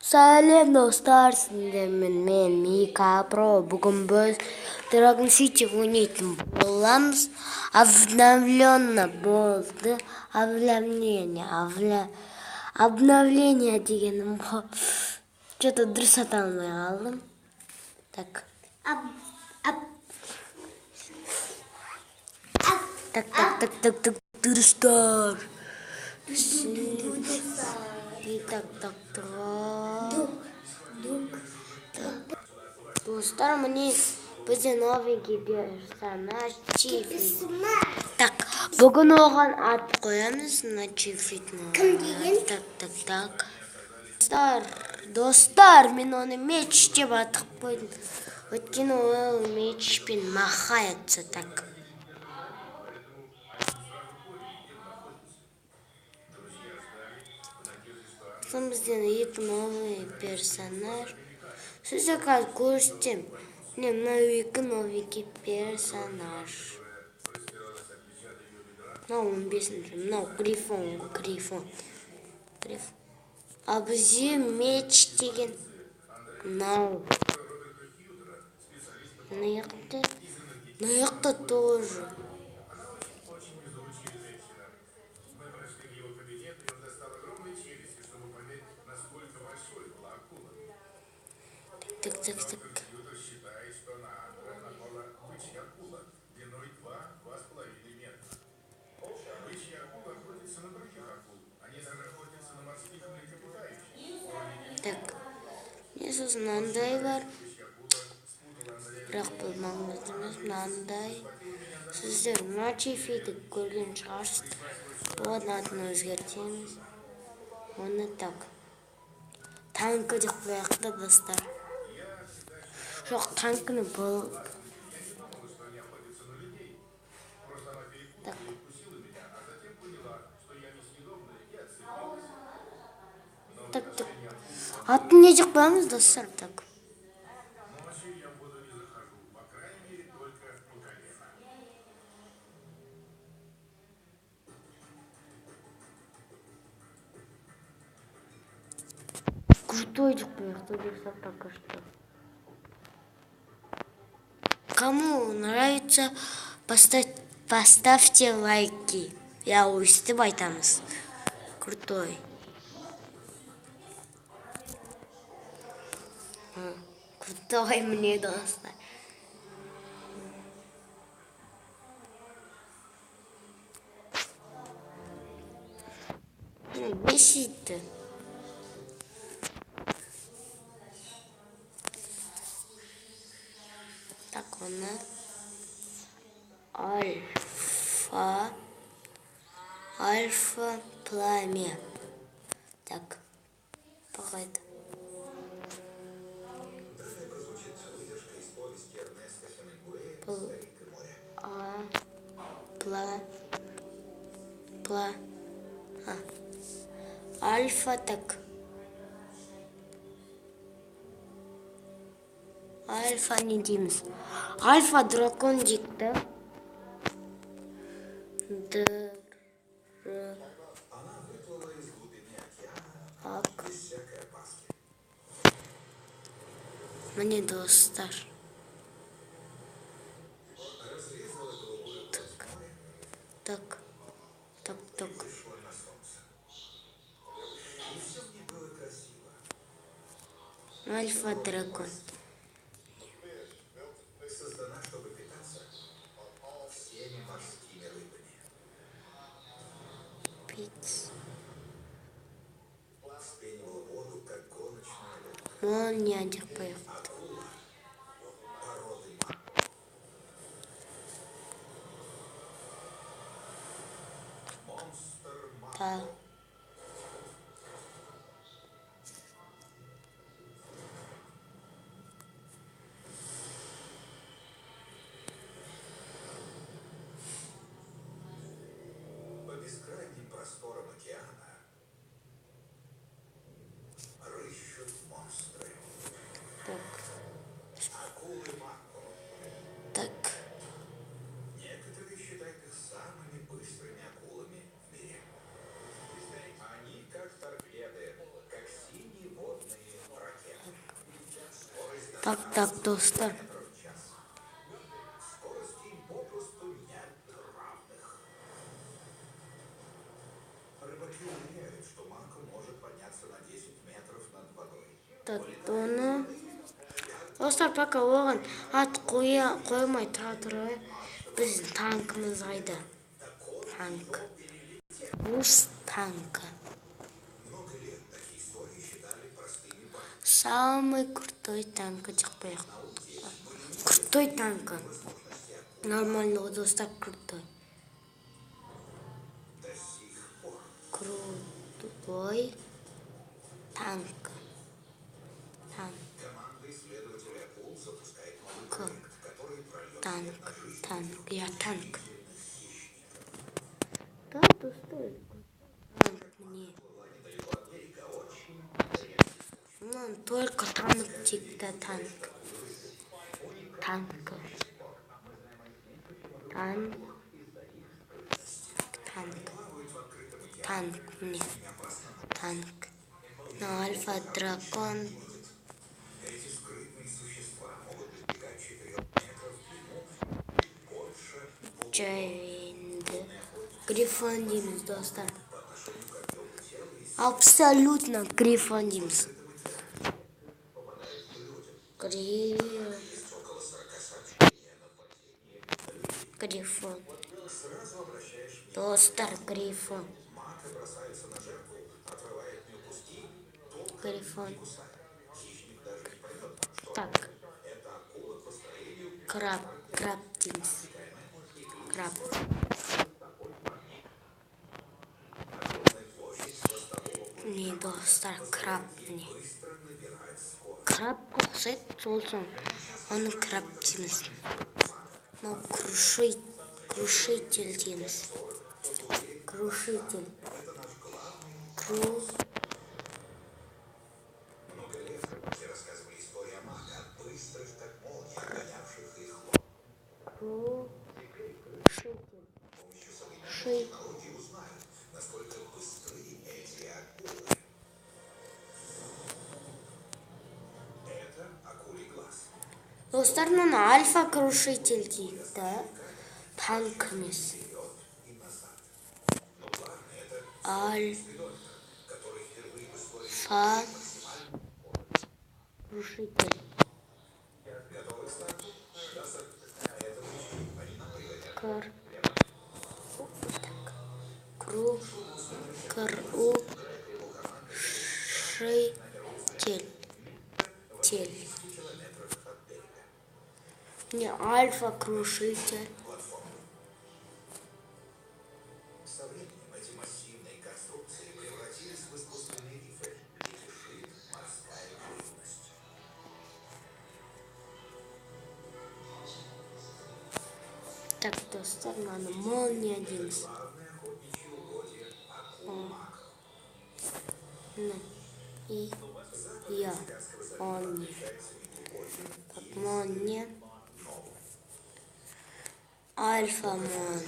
Сәлем достар, сіздермен мен Мика Про. Бүгін біз Dragon City ойнайтын боламыз. Обновленно болды. Обновление дегенім ғой. Что-то дұрыс ата алмай қалдым. Так. Так, дұрыстар. Достар, мне бізде новенький персонаж Чифит. Так, бүгін оған ат қоямыз, на Чифит. Кім деген? Так. Достар, мен оны меч деп атып қойдым. Өйткені ол мечпен махается. Так. Бізден екі новый персонаж. Сізді қазір көрсетем. Міне мынау екі новенький персонаж. Мынау 15-ші. Мынау Грифон. А бізде меч деген. Мынау. Мына тоже. Так. Так, несі мынандай бар. Бірақ бұл маңызды емес, мынандай. Сіздер мына Чифиді көрген шығарсыздар. Оған атын өзгертеміз. Оны так. Танкі деп қояқты достар. Жоқ, танкіні бұл. Так. Так. Атын не деп қоямыз достар? Так. Крутой деп қояқты достар пока что. Кому нравится, поставьте лайки. Я өйстіп айтамыз. Крутой. Крутой мне достар. Бесит. Так, оны альфа пламя. Так, погоди. Альфа, так. Альфа не дейміз. Альфа дракон дейікті. Міне достар. Так. Альфа дракон. Он не один поехал. Да. По бескрайним просторам океана рыщут монстры. Так. Так, достар. Скорости попросту нет равных. Рыбаки уверяют, что мак может подняться на 10 метров над водой. Так, оны. Достар, пока оған ат қоймай тұра тұрайық. Біздің танкіміз қайда? Танк. Рус танка. Самый крутой танк шықпай. Крутой танка. Нормально, достар, крутой. Крутой танк. Танк. Я танк. Да, достар. Танк мне. Вон только танк тикта танк. Танк. Танк мне. Танк. На Альфа Дракон. Джейвинді. Грифон дейміз, достар. Абсолютно грифон дейміз. Грифон. Достар, грифон. Грифон. Так. Краб дейміз. Краб. Не, достар, краб не. Краб ұқсайды, сол соң. Оны краб дейміз. Но крушитель дейміз. Крушитель. Достар, мұны альфа крушитель дейді, да? Танк емес. Альфа крушитель. Крушитель. Не, альфа крушитель. Со временем эти массивные конструкции превратились в искусственный риф, где кишит морская живность. Так, достар, надо молния дейміз. Главное охотничье угодье акула-мак. И я. Молния. Так, молния. Альфа молния.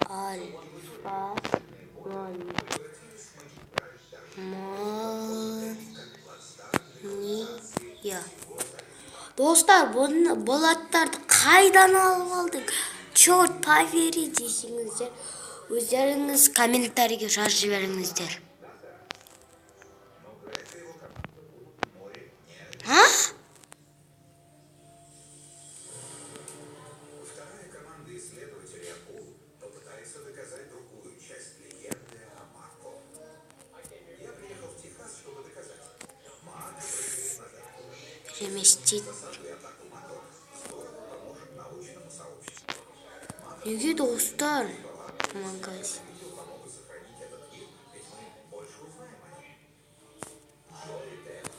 Альфа молния. Молния. Достар, бұл аттарды қайдан алып алдың? Черт повери десеңіздер, өздеріңіз комментарийге жазып жіберіңіздер. Вторая команда исследователей акул попытается доказать другую часть легенды о Мако. Я приехал в Техас, чтобы доказать. Мак прыгает на жертву. Переместить. Засадный атаку мотор здорово поможет научному сообществу. Неге, достар? Магазин. Помогут сохранить этот вид, ведь мы больше узнаем о нем.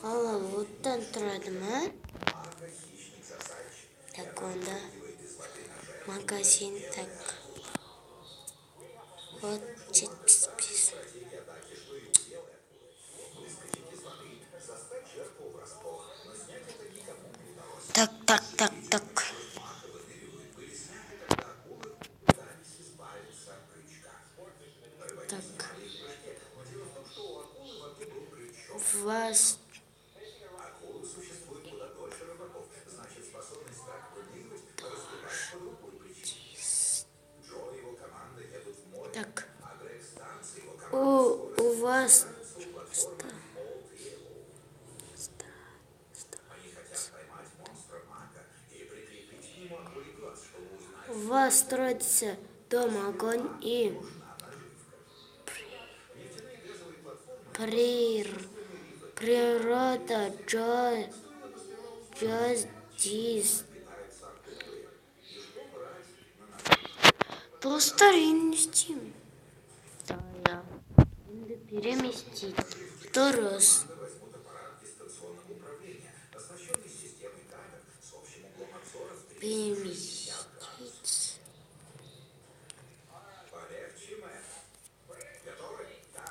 Алла, оттан тұрады ма? Мака хищник-засадчик. Так, онда. Магазин, так. Вот 75. Так. Так. вас... Акулы существуют куда дольше рыбаков. Значит, способность так выигрывать развивается по другой причине. Джо и его команда едут в море, Так, а Грег Станс и его команда у вас... собираются у платформы Олд Йеллоу. Они хотят поймать монстра Мака и прикрепить к нему акулий глаз, чтобы узнать, У вас строится дом, огонь и природа Justice. Просто перенести. Да, я. Переместить. Второй раз. возьмут аппарат дистанционного управления, оснащенный системой камер с общим углом обзора в 360 Переместить. Полегче, мэр. Готовы? Да.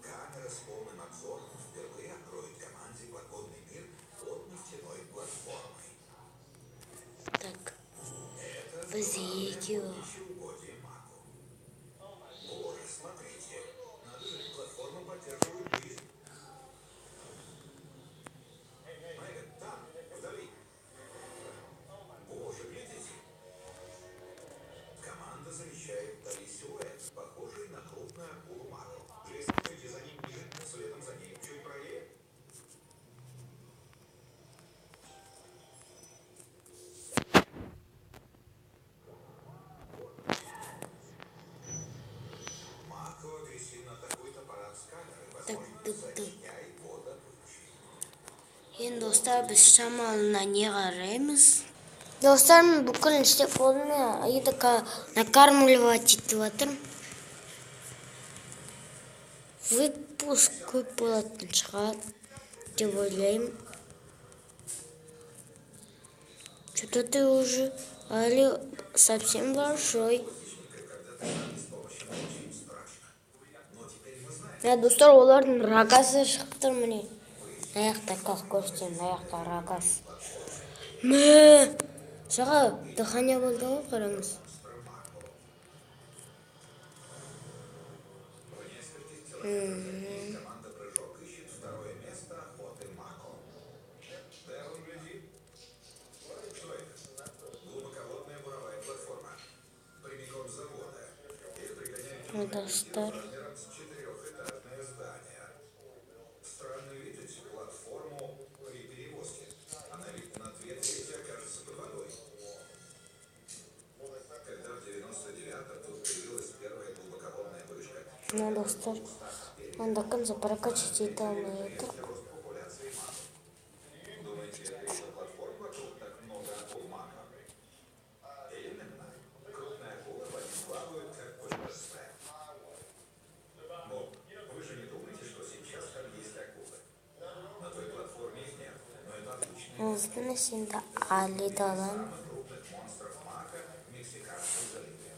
Камера с полным обзором впервые откроет команде подводный мир под нефтяной платформой. Так. Позеки. Угодие Маку. Боже, смотрите. Надо же, платформа поддерживает жизнь. Мэган, там, вдали. Боже, глядите. Команда замечает вдали силуэт, похожий на крупную акулу Маку. Джейсон, иди за ним ближе, следом за ней. Чуть правее. Маку агрессивно атакует аппарат сканера, возможно, защищает его добычу. Енді достар, біз шамалына не қараймыз? Достар, мен бүкіл істеп болдым. Енді накармливать етіп жатырмын. Выпуск көп болатын шығар деп ойлаймын. Что-то ты уже совсем большой. Достар, олардың рогасы шығып тұр міне. Аяқта как көрсетемін, аяқта рогасы. Шаға, дыхание болды ғой, қараңыз. Команда «Прыжок» ищет второе место охоты Мако. Девон, гляди. Что это? Глубоководная буровая платформа. Прямиком с завода. Их пригоняют Достар. размером с 4-этажное здание. Странно видеть платформу при перевозке. Она ведь на 2/3 окажется под водой. Когда в 99-м тут появилась первая глубоководная вышка, Достар. Он до конца прокачать и там это. рост популяции Мако. Думаете, из-за платформ вокруг так много акул Мако? Именно. Крупные акулы по ним плавают, как по шоссе. Боб, вы же не думаете, что сейчас там есть акулы? На той платформе их нет, но это отличный Өзбіні сенді алидадан. крупных монстров Мако в Мексиканском заливе.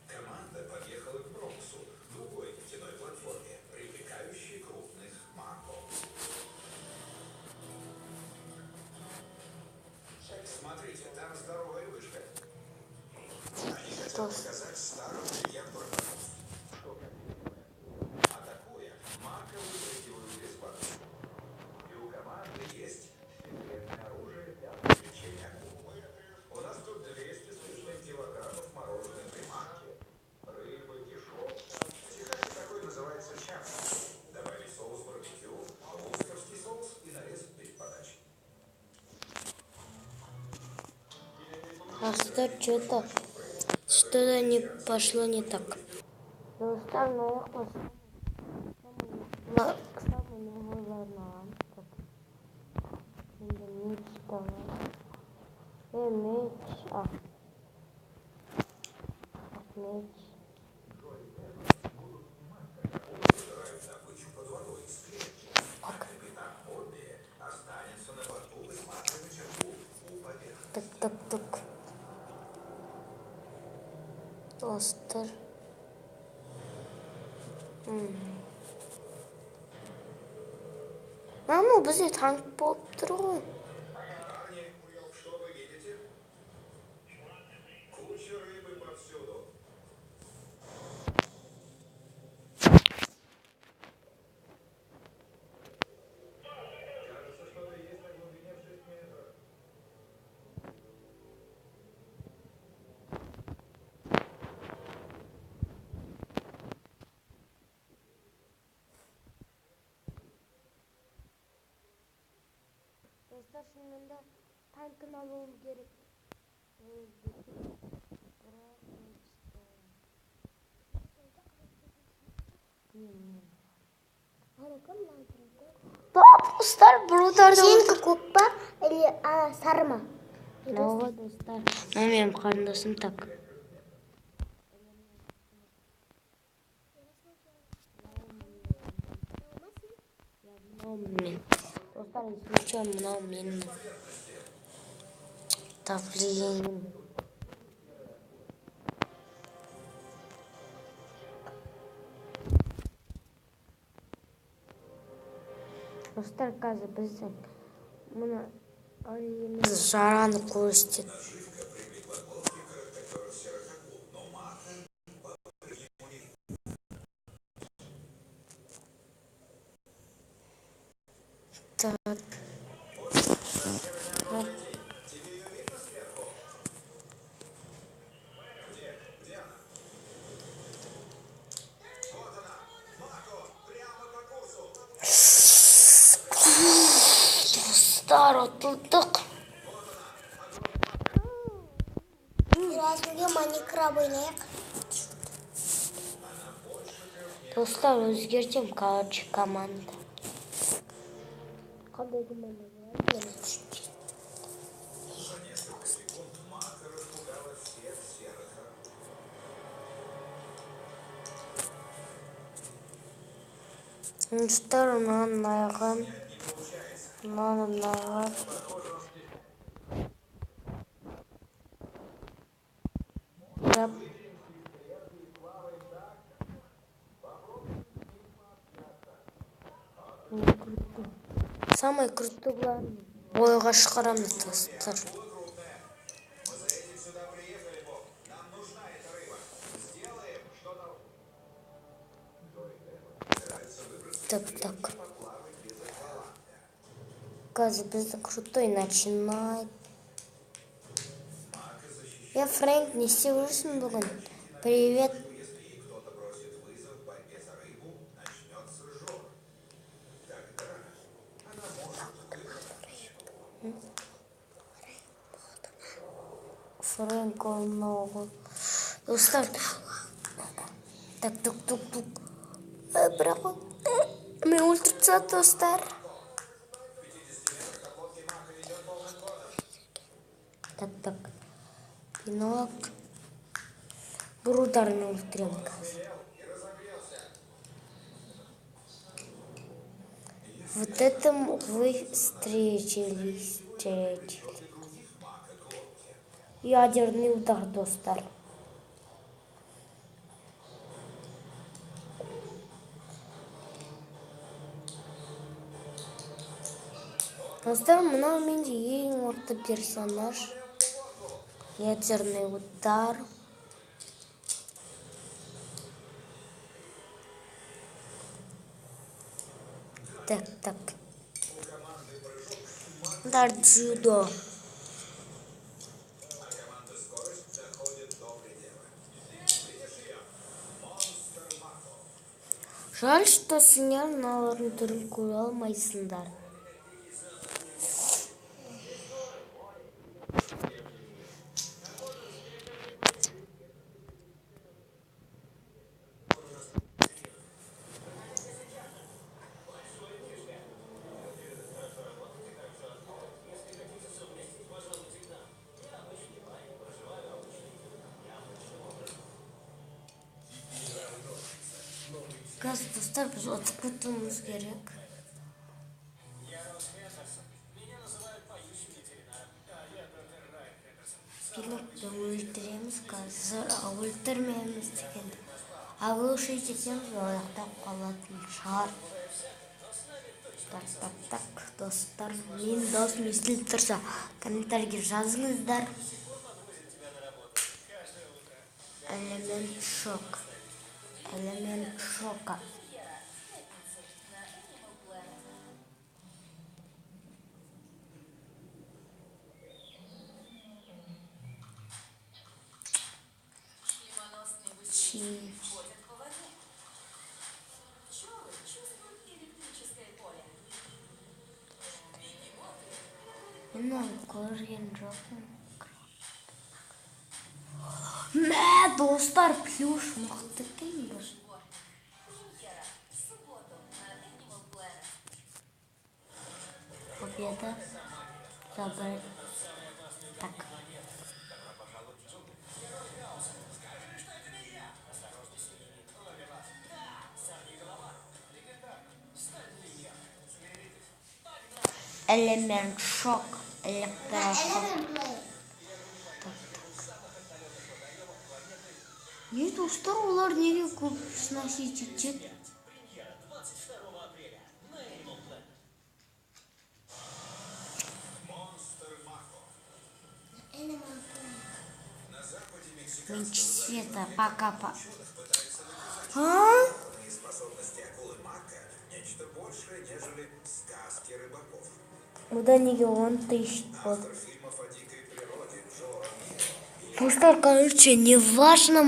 Команда подъехала к Бронксу, другой нефтяной платформе, привлекающей крупных Мако. Смотрите, там здоровая вышка. Они хотят показать старую легенду рыбаков. Атакуя, Мако выпрыгивают из воды. И у команды есть секретное оружие для привлечения акул. У нас тут 200 с лишним килограммов мороженой приманки. Рыба, кишок. В Техасе такой называется чапс. Добавить соус барбекю, вустерский соус и нарезать перед подачей. Достар, что-то не пошло не так. Достар, наверх самый новый ладно. Меч давай. Меч. Меч. Добычу под водой из клетки. А капитан Бобби останется на борту, высматривая черту у поверхности. Так. достар. Мама, бізде танк болып тұр ғой. Парни, что вы видите? Куча рыбы повсюду. Кажется, что-то есть на глубине в 6 метров. Достар, шынында танкін алуым керек. Да, достар, бұлдарда... Сенікі көк па, или сары ма? Мынауға, достар. Мына менің қарындасым так. Достар, исключаем мынау менің давлением. Достар, қазір біздің мұны әлеміз жараны көрістет. Так. Достар, отылдық. Разуге Майнкраб ойнайық. Достар, өзгертем, короче, команда. Қандай команда болады? Достар, мынаны аяған. Мынаны аяған. Самый крутой главный. Бойға шығарамыз, достар. Так. Казы бізді крутой начинает. Я Фрэнк, не істеп бүгін. Привет. Фрэнк, он много. Достар. Так. Бірақ мен өлтіртса, достар. Так. Пинок. Бір удармен өлтірем қазір. Вот этом вы встретились. Ядерный удар, достар. Достар, мынау менде ең орта персонаж. Ядерный удар. Так. Удар дзюдо. Жаль, что сенер мыналардың түрін көре алмайсыңдар. Газ, достар, біз отып кетуіміз керек. Пинокты өлтіреміз, өлтірмейміз дегенде. Өлшей жетеміз, ояқтап қалатын шығар. Так, достар, мен досым естіліп тұрса, комментарийге жазыңыздар. Элемент шока. Мен оны көрген жоқпын. Мә, достар, плюш мықты екен бір. Победа. Забрать. Так. Элемент шок. Электрошок. Не достар, олар неге көп сносить етеді? Меньше света, пока. Способности акулы Мака нечто большее, нежели сказки рыбаков. Куда неге 10 тысяч вот. Автор фильмов о дикой природе Джо. Достар, короче, не важно.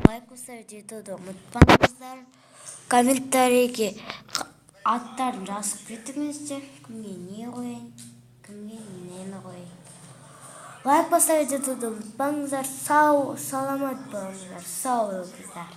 Лайк басып жетуді ұмытпаңыздар. Комментарийге аттарын жазып кетіңіздер. Кімге не қояйын, кімге нені қояйын. Лайк басып жетуді ұмытпаңыздар. Саламат болыңыздар. Сау болыңыздар.